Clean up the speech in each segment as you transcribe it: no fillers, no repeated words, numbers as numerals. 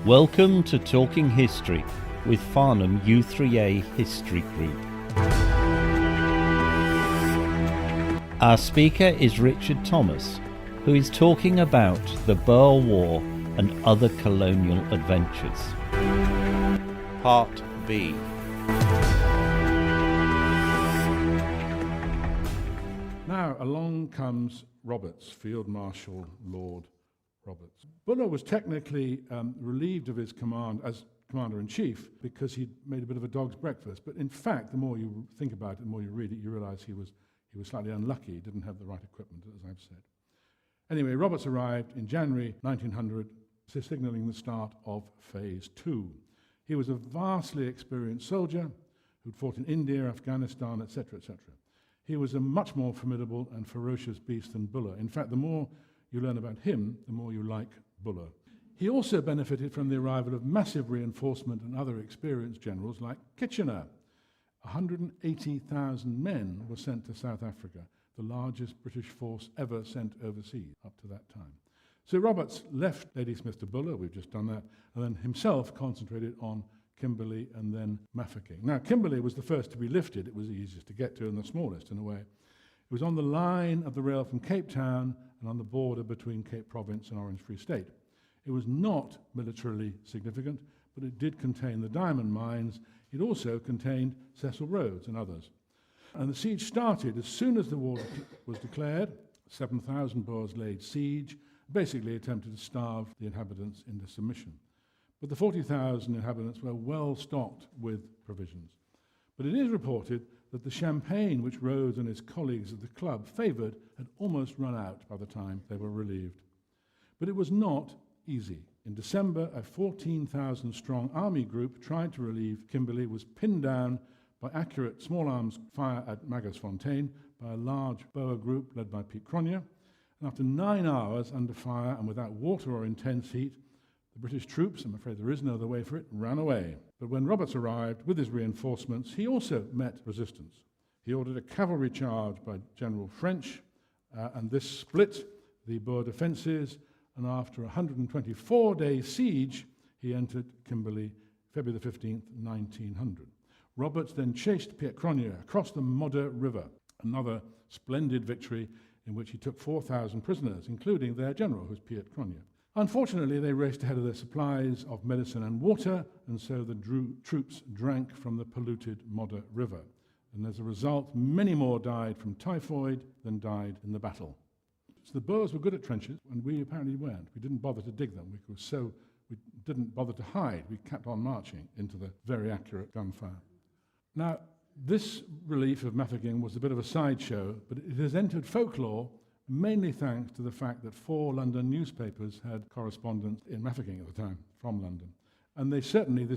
Welcome to Talking History with Farnham U3A History Group. Our speaker is Richard Thomas, who is talking about the Boer War and other colonial adventures. Part B. Now along comes Roberts, Field Marshal Lord Roberts. Buller was technically relieved of his command as Commander-in-Chief because he'd made a bit of a dog's breakfast. But in fact, the more you think about it, the more you read it, you realise he was slightly unlucky. He didn't have the right equipment, as I've said. Anyway, Roberts arrived in January 1900, signalling the start of Phase 2. He was a vastly experienced soldier who'd fought in India, Afghanistan, etc., etc. He was a much more formidable and ferocious beast than Buller. In fact, the more you learn about him, the more you like Buller. He also benefited from the arrival of massive reinforcement and other experienced generals like Kitchener. 180,000 men were sent to South Africa, the largest British force ever sent overseas up to that time. So Roberts left Ladysmith to Buller, we've just done that, and then himself concentrated on Kimberley and then Mafeking. Now, Kimberley was the first to be lifted. It was the easiest to get to and the smallest in a way. It was on the line of the rail from Cape Town and on the border between Cape Province and Orange Free State. It was not militarily significant, but it did contain the diamond mines. It also contained Cecil Rhodes and others. And the siege started as soon as the war was declared. 7,000 Boers laid siege, basically attempted to starve the inhabitants into submission. But the 40,000 inhabitants were well stocked with provisions. But it is reported that the champagne which Rhodes and his colleagues at the club favoured had almost run out by the time they were relieved. But it was not easy. In December, a 14,000-strong army group tried to relieve Kimberley, was pinned down by accurate small arms fire at Magersfontein by a large Boer group led by Piet Cronje. And after 9 hours under fire and without water or intense heat, the British troops, I'm afraid there is no other way for it, ran away. But when Roberts arrived with his reinforcements, he also met resistance. He ordered a cavalry charge by General French, and this split the Boer defences, and after a 124-day siege, he entered Kimberley February the 15th, 1900. Roberts then chased Piet Cronje across the Modder River, another splendid victory in which he took 4,000 prisoners, including their general, who was Piet Cronje. Unfortunately, they raced ahead of their supplies of medicine and water, and so the troops drank from the polluted Modder River. And as a result, many more died from typhoid than died in the battle. So the Boers were good at trenches, and we apparently weren't. We didn't bother to dig them. We didn't bother to hide. We kept on marching into the very accurate gunfire. Now, this relief of Mafeking was a bit of a sideshow, but it has entered folklore mainly thanks to the fact that 4 London newspapers had correspondents in Mafeking at the time, from London. And this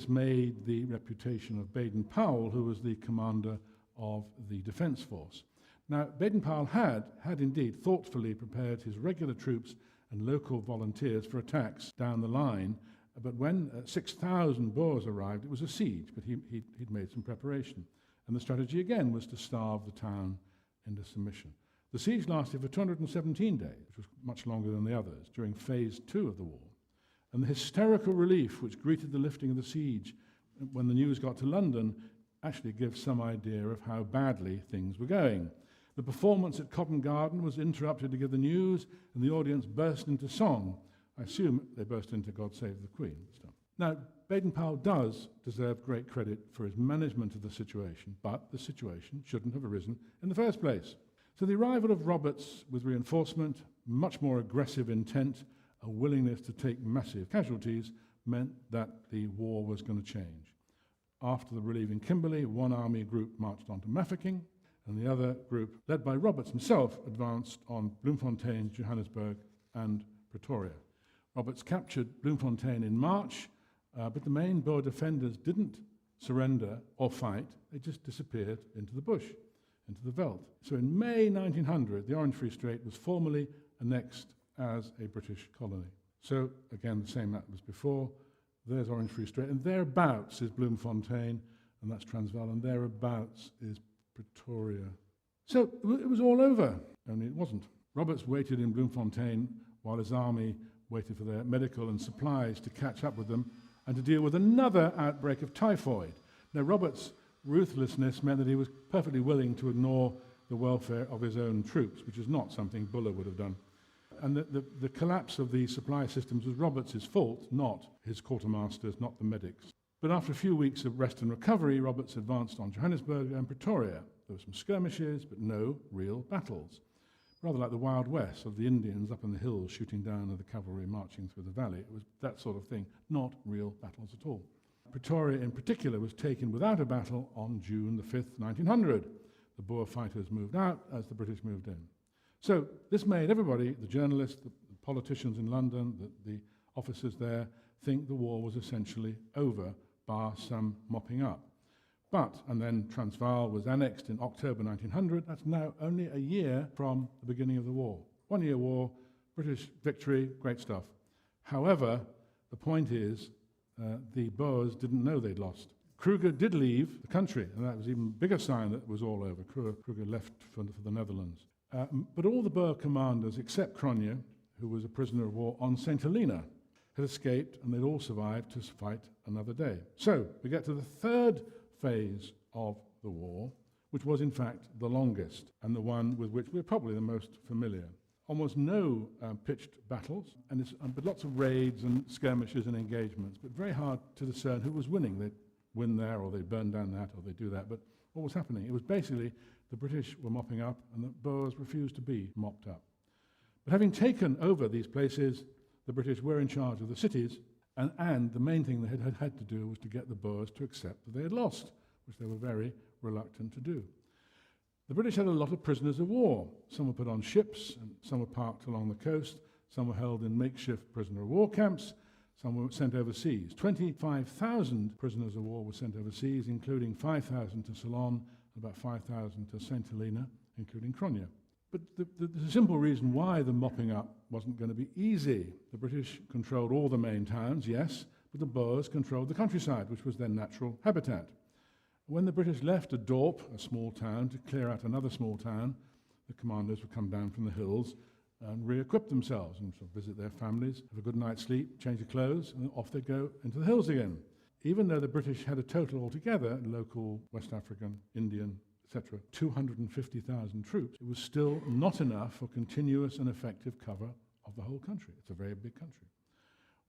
made the reputation of Baden-Powell, who was the commander of the Defence Force. Now, Baden-Powell had indeed thoughtfully prepared his regular troops and local volunteers for attacks down the line, but when 6,000 Boers arrived, it was a siege, but he'd made some preparation. And the strategy again was to starve the town into submission. The siege lasted for 217 days, which was much longer than the others, during Phase 2 of the war. And the hysterical relief which greeted the lifting of the siege when the news got to London actually gives some idea of how badly things were going. The performance at Covent Garden was interrupted to give the news, and the audience burst into song. I assume they burst into God Save the Queen. Now, Baden-Powell does deserve great credit for his management of the situation, but the situation shouldn't have arisen in the first place. So the arrival of Roberts with reinforcement, much more aggressive intent, a willingness to take massive casualties, meant that the war was going to change. After the relieving Kimberley, one army group marched on to Mafeking, and the other group, led by Roberts himself, advanced on Bloemfontein, Johannesburg, and Pretoria. Roberts captured Bloemfontein in March, but the main Boer defenders didn't surrender or fight. They just disappeared into the bush, into the veldt. So in May 1900, the Orange Free State was formally annexed as a British colony. So again, the same map as before. There's Orange Free State, and thereabouts is Bloemfontein, and that's Transvaal, and thereabouts is Pretoria. So it was all over, only it wasn't. Roberts waited in Bloemfontein while his army waited for their medical and supplies to catch up with them, and to deal with another outbreak of typhoid. Now, Roberts' ruthlessness meant that he was perfectly willing to ignore the welfare of his own troops, which is not something Buller would have done. And the collapse of the supply systems was Roberts' fault, not his quartermasters, not the medics. But after a few weeks of rest and recovery, Roberts advanced on Johannesburg and Pretoria. There were some skirmishes, but no real battles. Rather like the Wild West of the Indians up in the hills shooting down at the cavalry marching through the valley. It was that sort of thing, not real battles at all. Pretoria in particular was taken without a battle on June the 5th, 1900. The Boer fighters moved out as the British moved in. So this made everybody, the journalists, the politicians in London, the officers there, think the war was essentially over, bar some mopping up. But, and then Transvaal was annexed in October 1900, that's now only a year from the beginning of the war. 1 year war, British victory, great stuff. However, the point is, the Boers didn't know they'd lost. Kruger did leave the country, and that was even a bigger sign that it was all over. Kruger left for the Netherlands. But all the Boer commanders, except Cronje, who was a prisoner of war on St. Helena, had escaped, and they'd all survived to fight another day. So we get to the third phase of the war, which was in fact the longest, and the one with which we're probably the most familiar. Almost no pitched battles, but lots of raids and skirmishes and engagements, but very hard to discern who was winning. They'd win there, or they'd burn down that, or they'd do that, but what was happening? It was basically the British were mopping up, and the Boers refused to be mopped up. But having taken over these places, the British were in charge of the cities, and the main thing they had to do was to get the Boers to accept that they had lost, which they were very reluctant to do. The British had a lot of prisoners of war. Some were put on ships, and some were parked along the coast, some were held in makeshift prisoner of war camps, some were sent overseas. 25,000 prisoners of war were sent overseas, including 5,000 to Ceylon, about 5,000 to St. Helena, including Cronje. But the simple reason why the mopping up wasn't going to be easy. The British controlled all the main towns, yes, but the Boers controlled the countryside, which was their natural habitat. When the British left Dorp, a small town, to clear out another small town, the commanders would come down from the hills and re-equip themselves and sort of visit their families, have a good night's sleep, change their clothes, and off they'd go into the hills again. Even though the British had a total altogether, local, West African, Indian, etc., 250,000 troops, it was still not enough for continuous and effective cover of the whole country. It's a very big country.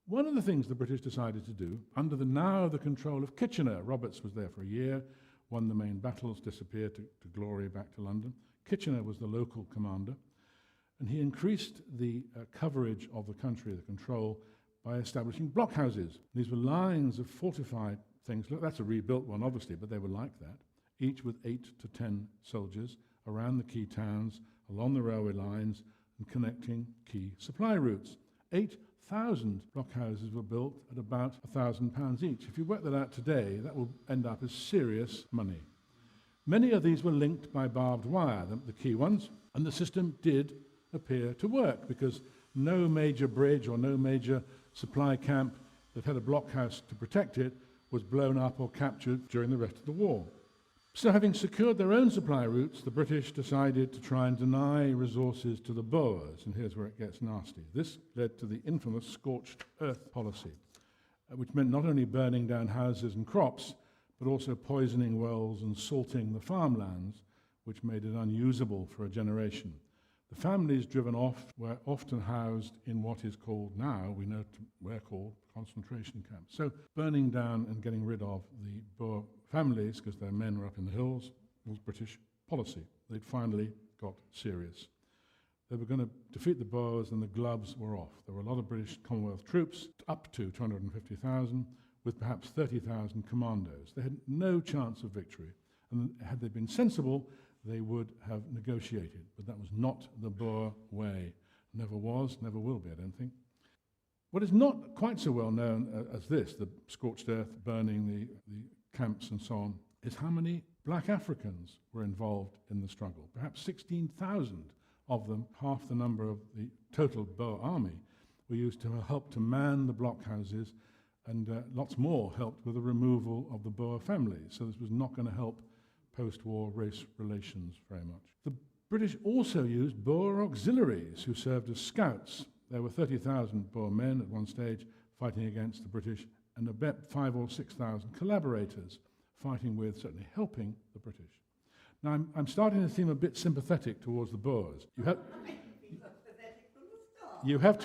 One of the things the British decided to do, under the control of Kitchener, Roberts was there for a year, won the main battles, disappeared to glory back to London. Kitchener was the local commander, and he increased the coverage of the country, the control, by establishing blockhouses. These were lines of fortified things. Look, that's a rebuilt one, obviously, but they were like that, each with 8 to 10 soldiers around the key towns, along the railway lines, and connecting key supply routes. 8,000 blockhouses were built at about £1,000 each. If you work that out today, that will end up as serious money. Many of these were linked by barbed wire, the key ones, and the system did appear to work because no major bridge or no major supply camp that had a blockhouse to protect it was blown up or captured during the rest of the war. So having secured their own supply routes, the British decided to try and deny resources to the Boers, and here's where it gets nasty. This led to the infamous scorched earth policy, which meant not only burning down houses and crops, but also poisoning wells and salting the farmlands, which made it unusable for a generation. The families driven off were often housed in what is called now, we're called concentration camps. So burning down and getting rid of the Boer families, because their men were up in the hills, was British policy. They'd finally got serious. They were going to defeat the Boers, and the gloves were off. There were a lot of British Commonwealth troops, up to 250,000, with perhaps 30,000 commandos. They had no chance of victory, and had they been sensible, they would have negotiated, but that was not the Boer way. Never was, never will be, I don't think. What is not quite so well known as this, the scorched earth, burning the camps and so on, is how many black Africans were involved in the struggle. Perhaps 16,000 of them, half the number of the total Boer army, were used to help to man the blockhouses, and lots more helped with the removal of the Boer families. So this was not going to help post-war race relations very much. The British also used Boer auxiliaries who served as scouts. There were 30,000 Boer men at one stage fighting against the British and about 5,000 or 6,000 collaborators fighting with, certainly helping, the British. Now, I'm starting to seem a bit sympathetic towards the Boers. You have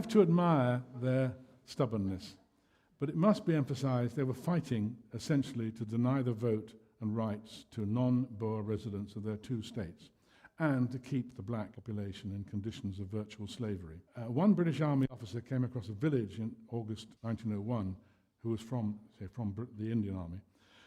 to admire their stubbornness. But it must be emphasized they were fighting, essentially, to deny the vote and rights to non-Boer residents of their two states, and to keep the black population in conditions of virtual slavery. One British Army officer came across a village in August 1901, who was from the Indian Army.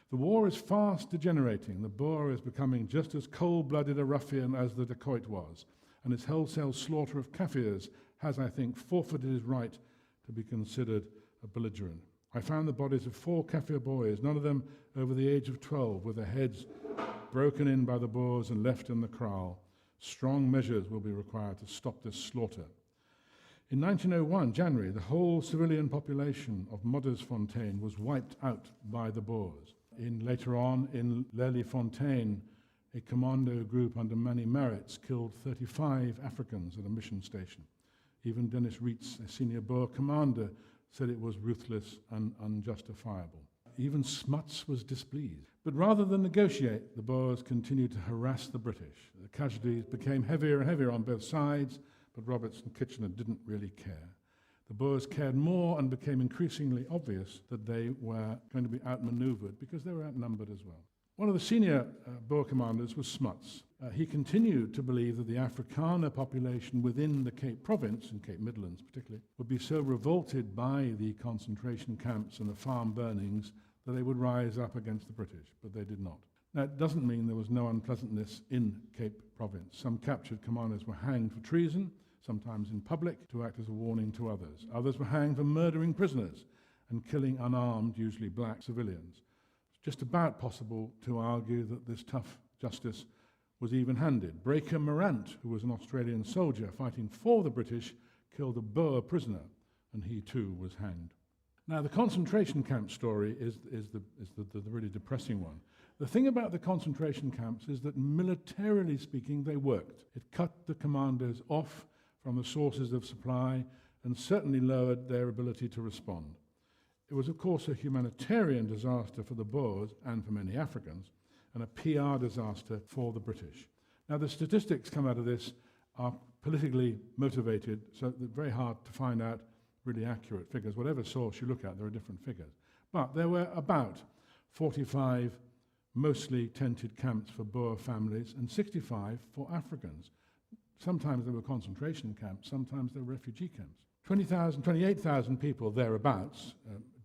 The war is fast degenerating. The Boer is becoming just as cold-blooded a ruffian as the dacoit was, and his wholesale slaughter of Kaffirs has, I think, forfeited his right to be considered a belligerent. I found the bodies of 4 Kaffir boys, none of them over the age of 12, with their heads broken in by the Boers and left in the kraal. Strong measures will be required to stop this slaughter. In 1901, January, the whole civilian population of Moddersfontein was wiped out by the Boers. Later on, in Lelyfontein, a commando group under Manny Maritz killed 35 Africans at a mission station. Even Dennis Reitz, a senior Boer commander, said it was ruthless and unjustifiable. Even Smuts was displeased. But rather than negotiate, the Boers continued to harass the British. The casualties became heavier and heavier on both sides, but Roberts and Kitchener didn't really care. The Boers cared more, and became increasingly obvious that they were going to be outmaneuvered because they were outnumbered as well. One of the senior Boer commanders was Smuts. He continued to believe that the Afrikaner population within the Cape Province, and Cape Midlands particularly, would be so revolted by the concentration camps and the farm burnings that they would rise up against the British, but they did not. Now, it doesn't mean there was no unpleasantness in Cape Province. Some captured commanders were hanged for treason, sometimes in public, to act as a warning to others. Others were hanged for murdering prisoners and killing unarmed, usually black civilians. It's just about possible to argue that this tough justice was even-handed. Breaker Morant, who was an Australian soldier fighting for the British, killed a Boer prisoner, and he too was hanged. Now, the concentration camp story is the really depressing one. The thing about the concentration camps is that, militarily speaking, they worked. It cut the commandos off from the sources of supply and certainly lowered their ability to respond. It was, of course, a humanitarian disaster for the Boers and for many Africans, and a PR disaster for the British. Now, the statistics come out of this are politically motivated, so they're very hard to find out really accurate figures. Whatever source you look at, there are different figures. But there were about 45 mostly tented camps for Boer families and 65 for Africans. Sometimes there were concentration camps, sometimes there were refugee camps. 28,000 people thereabouts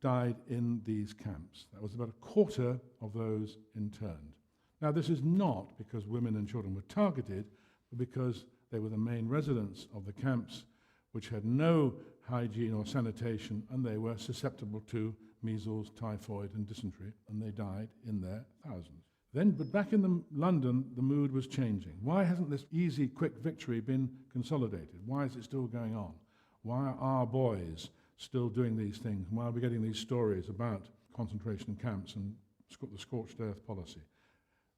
died in these camps. That was about a quarter of those interned. Now, this is not because women and children were targeted, but because they were the main residents of the camps, which had no hygiene or sanitation, and they were susceptible to measles, typhoid, and dysentery, and they died in their thousands. But back in London, the mood was changing. Why hasn't this easy, quick victory been consolidated? Why is it still going on? Why are our boys still doing these things? Why are we getting these stories about concentration camps and the scorched earth policy?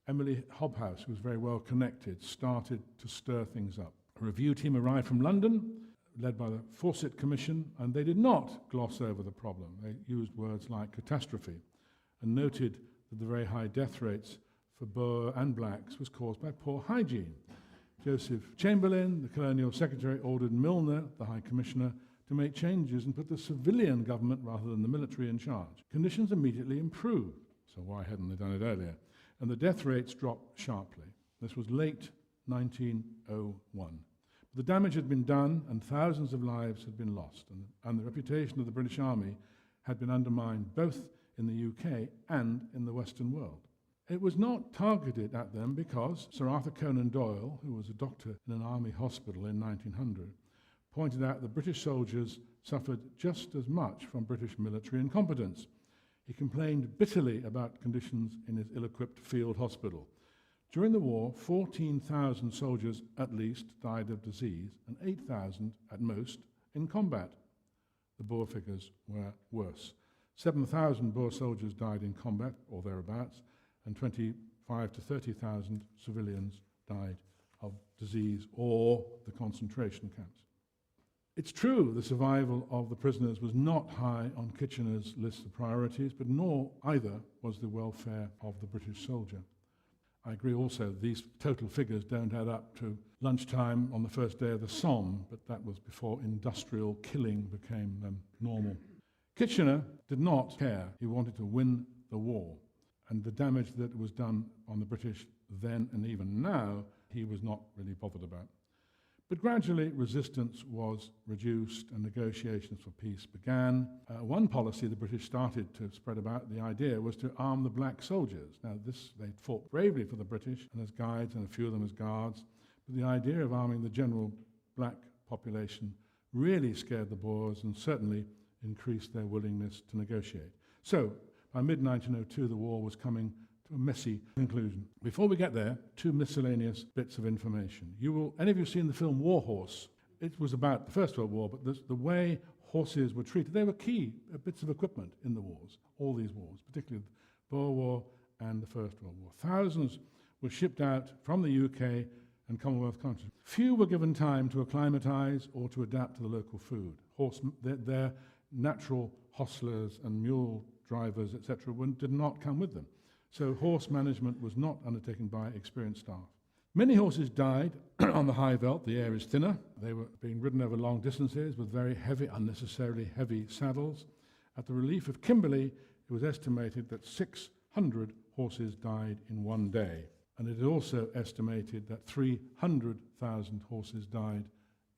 Emily Hobhouse, who was very well connected, started to stir things up. A review team arrived from London, led by the Fawcett Commission, and they did not gloss over the problem. They used words like catastrophe and noted that the very high death rates for Boer and blacks was caused by poor hygiene. Joseph Chamberlain, the Colonial Secretary, ordered Milner, the High Commissioner, to make changes and put the civilian government rather than the military in charge. Conditions immediately improved, so why hadn't they done it earlier? And the death rates dropped sharply. This was late 1901. The damage had been done and thousands of lives had been lost, and the reputation of the British Army had been undermined both in the UK and in the Western world. It was not targeted at them because Sir Arthur Conan Doyle, who was a doctor in an army hospital in 1900, pointed out that British soldiers suffered just as much from British military incompetence. He complained bitterly about conditions in his ill-equipped field hospital. During the war, 14,000 soldiers at least died of disease, and 8,000 at most in combat. The Boer figures were worse. 7,000 Boer soldiers died in combat, or thereabouts, and 25,000 to 30,000 civilians died of disease or the concentration camps. It's true the survival of the prisoners was not high on Kitchener's list of priorities, but nor either was the welfare of the British soldier. I agree also these total figures don't add up to lunchtime on the first day of the Somme, but that was before industrial killing became normal. Kitchener did not care. He wanted to win the war, and the damage that was done on the British then and even now, he was not really bothered about. But gradually resistance was reduced and negotiations for peace began. One policy the British started to spread about, the idea was to arm the black soldiers. Now they fought bravely for the British and as guides and a few of them as guards, but the idea of arming the general black population really scared the Boers and certainly increased their willingness to negotiate. So by mid-1902 the war was coming to a messy conclusion. Before we get there, two miscellaneous bits of information. Any of you seen the film War Horse? It was about the First World War, but the way horses were treated, they were key bits of equipment in the wars, all these wars, particularly the Boer War and the First World War. Thousands were shipped out from the UK and Commonwealth countries. Few were given time to acclimatise or to adapt to the local food. Their natural hostlers and mule drivers, etc., did not come with them. So horse management was not undertaken by experienced staff. Many horses died on the high veld. The air is thinner. They were being ridden over long distances with very heavy, unnecessarily heavy saddles. At the relief of Kimberley, it was estimated that 600 horses died in one day. And it is also estimated that 300,000 horses died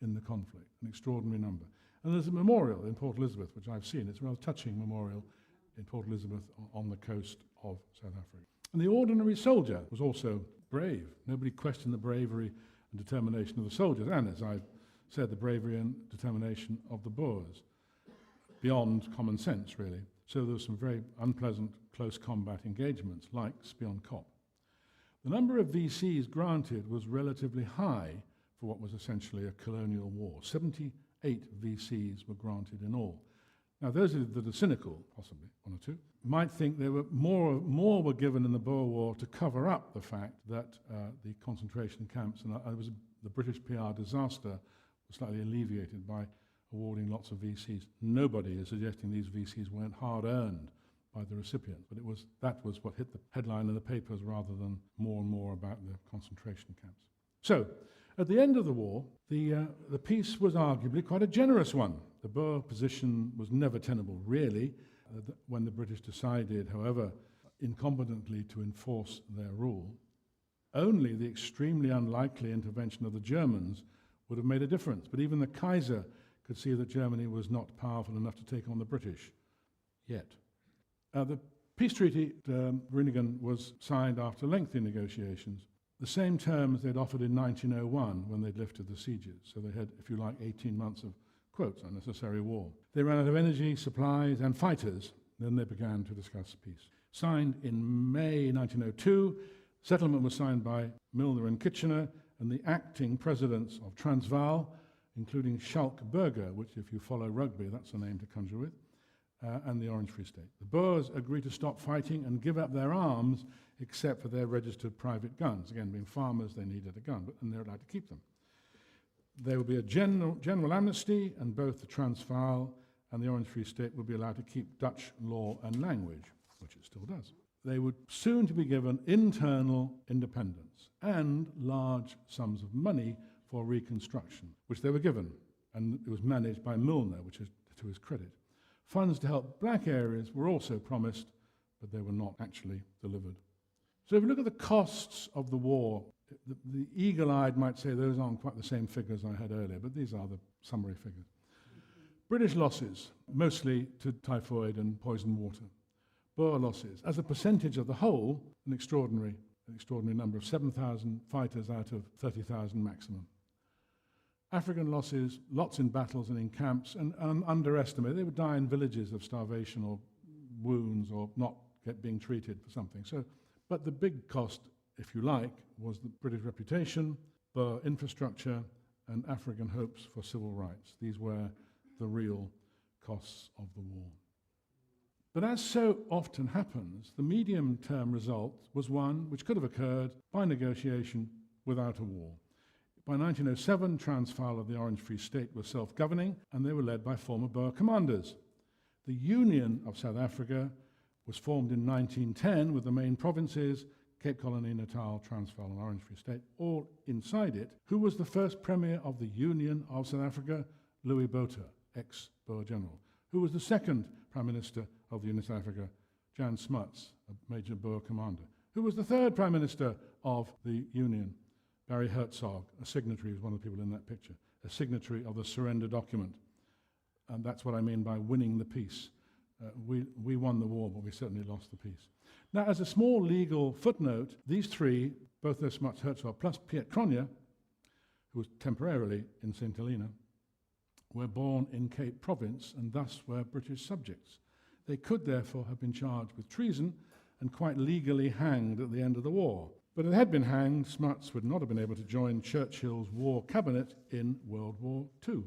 in the conflict, an extraordinary number. And there's a memorial in Port Elizabeth, which I've seen. It's a rather touching memorial in Port Elizabeth on the coast of South Africa. And the ordinary soldier was also brave. Nobody questioned the bravery and determination of the soldiers, and as I've said, the bravery and determination of the Boers, beyond common sense, really. So there were some very unpleasant close combat engagements, like Spion Kop. The number of VCs granted was relatively high for what was essentially a colonial war. 78 VCs were granted in all. Now, those that are cynical, possibly one or two, might think there were more were given in the Boer War to cover up the fact that the concentration camps and the British PR disaster was slightly alleviated by awarding lots of VCs. Nobody is suggesting these VCs weren't hard-earned by the recipient, but that was what hit the headline in the papers rather than more and more about the concentration camps. So, at the end of the war, the peace was arguably quite a generous one. The Boer position was never tenable, really, when the British decided, however incompetently, to enforce their rule. Only the extremely unlikely intervention of the Germans would have made a difference. But even the Kaiser could see that Germany was not powerful enough to take on the British yet. The peace treaty at Vereeniging was signed after lengthy negotiations, the same terms they'd offered in 1901 when they'd lifted the sieges. So they had, if you like, 18 months of, quotes, unnecessary war. They ran out of energy, supplies, and fighters. Then they began to discuss peace. Signed in May 1902, settlement was signed by Milner and Kitchener, and the acting presidents of Transvaal, including Schalk Burger, which, if you follow rugby, that's a name to conjure with, and the Orange Free State. The Boers agreed to stop fighting and give up their arms, except for their registered private guns. Again, being farmers, they needed a gun, and they're allowed to keep them. There will be a general amnesty, and both the Transvaal and the Orange Free State will be allowed to keep Dutch law and language, which it still does. They would soon to be given internal independence and large sums of money for reconstruction, which they were given, and it was managed by Milner, which is to his credit. Funds to help black areas were also promised, but they were not actually delivered. So if you look at the costs of the war, the eagle-eyed might say those aren't quite the same figures I had earlier, but these are the summary figures. British losses, mostly to typhoid and poisoned water. Boer losses, as a percentage of the whole, an extraordinary number of 7,000 fighters out of 30,000 maximum. African losses, lots in battles and in camps, and underestimated. They would die in villages of starvation or wounds or not being treated for something. But the big cost, if you like, was the British reputation, Boer infrastructure, and African hopes for civil rights. These were the real costs of the war. But as so often happens, the medium-term result was one which could have occurred by negotiation without a war. By 1907, Transvaal of the Orange Free State was self-governing, and they were led by former Boer commanders. The Union of South Africa was formed in 1910 with the main provinces, Cape Colony, Natal, Transvaal and Orange Free State, all inside it. Who was the first Premier of the Union of South Africa? Louis Botha, ex-Boer General. Who was the second Prime Minister of the Union of South Africa? Jan Smuts, a major Boer commander. Who was the third Prime Minister of the Union? Barry Hertzog, a signatory, was one of the people in that picture, a signatory of the surrender document. And that's what I mean by winning the peace. We won the war, but we certainly lost the peace. Now, as a small legal footnote, these three, both Smuts, Hertzog, plus Piet Cronje, who was temporarily in St. Helena, were born in Cape Province and thus were British subjects. They could therefore have been charged with treason and quite legally hanged at the end of the war. But if they had been hanged, Smuts would not have been able to join Churchill's war cabinet in World War II.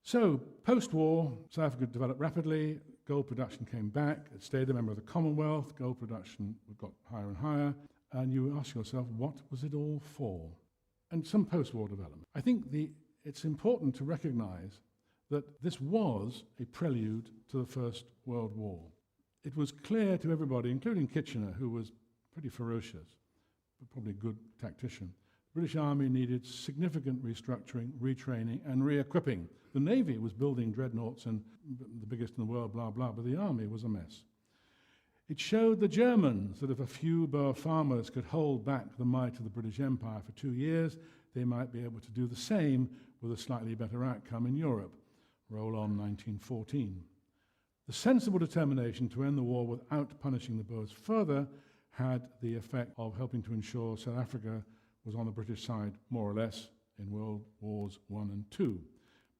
So, post-war, South Africa developed rapidly, gold production came back, it stayed a member of the Commonwealth, gold production got higher and higher, and you ask yourself, what was it all for? And some post-war development. I think it's important to recognize that this was a prelude to the First World War. It was clear to everybody, including Kitchener, who was pretty ferocious, but probably a good tactician. The British Army needed significant restructuring, retraining, and re-equipping. The Navy was building dreadnoughts and the biggest in the world, blah, blah, but the Army was a mess. It showed the Germans that if a few Boer farmers could hold back the might of the British Empire for 2 years, they might be able to do the same with a slightly better outcome in Europe. Roll on 1914. The sensible determination to end the war without punishing the Boers further had the effect of helping to ensure South Africa was on the British side, more or less, in World Wars I and II.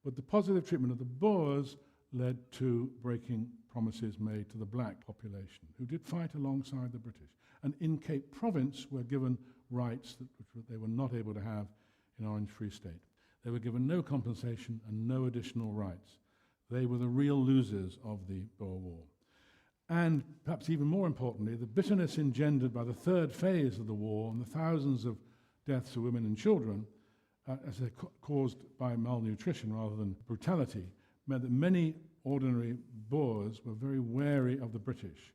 But the positive treatment of the Boers led to breaking promises made to the black population, who did fight alongside the British. And in Cape Province were given rights which they were not able to have in Orange Free State. They were given no compensation and no additional rights. They were the real losers of the Boer War. And perhaps even more importantly, the bitterness engendered by the third phase of the war and the thousands of deaths of women and children, as they're caused by malnutrition rather than brutality, meant that many ordinary Boers were very wary of the British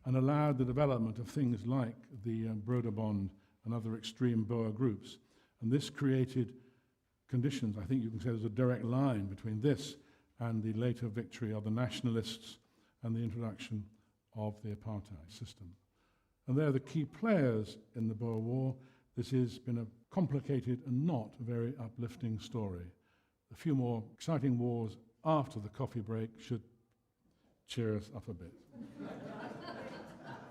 and allowed the development of things like the Broederbond and other extreme Boer groups. And this created conditions, I think you can say there's a direct line between this and the later victory of the nationalists and the introduction of the apartheid system. And they're the key players in the Boer War. This has been a complicated and not very uplifting story. A few more exciting wars after the coffee break should cheer us up a bit.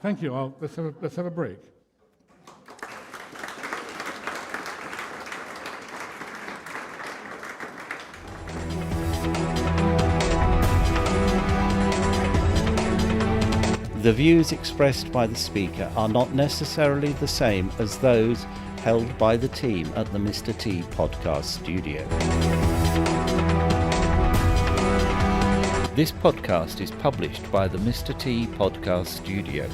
Thank you. Let's have a break. The views expressed by the speaker are not necessarily the same as those held by the team at the Mr. T podcast studio. This podcast is published by the Mr. T podcast studio.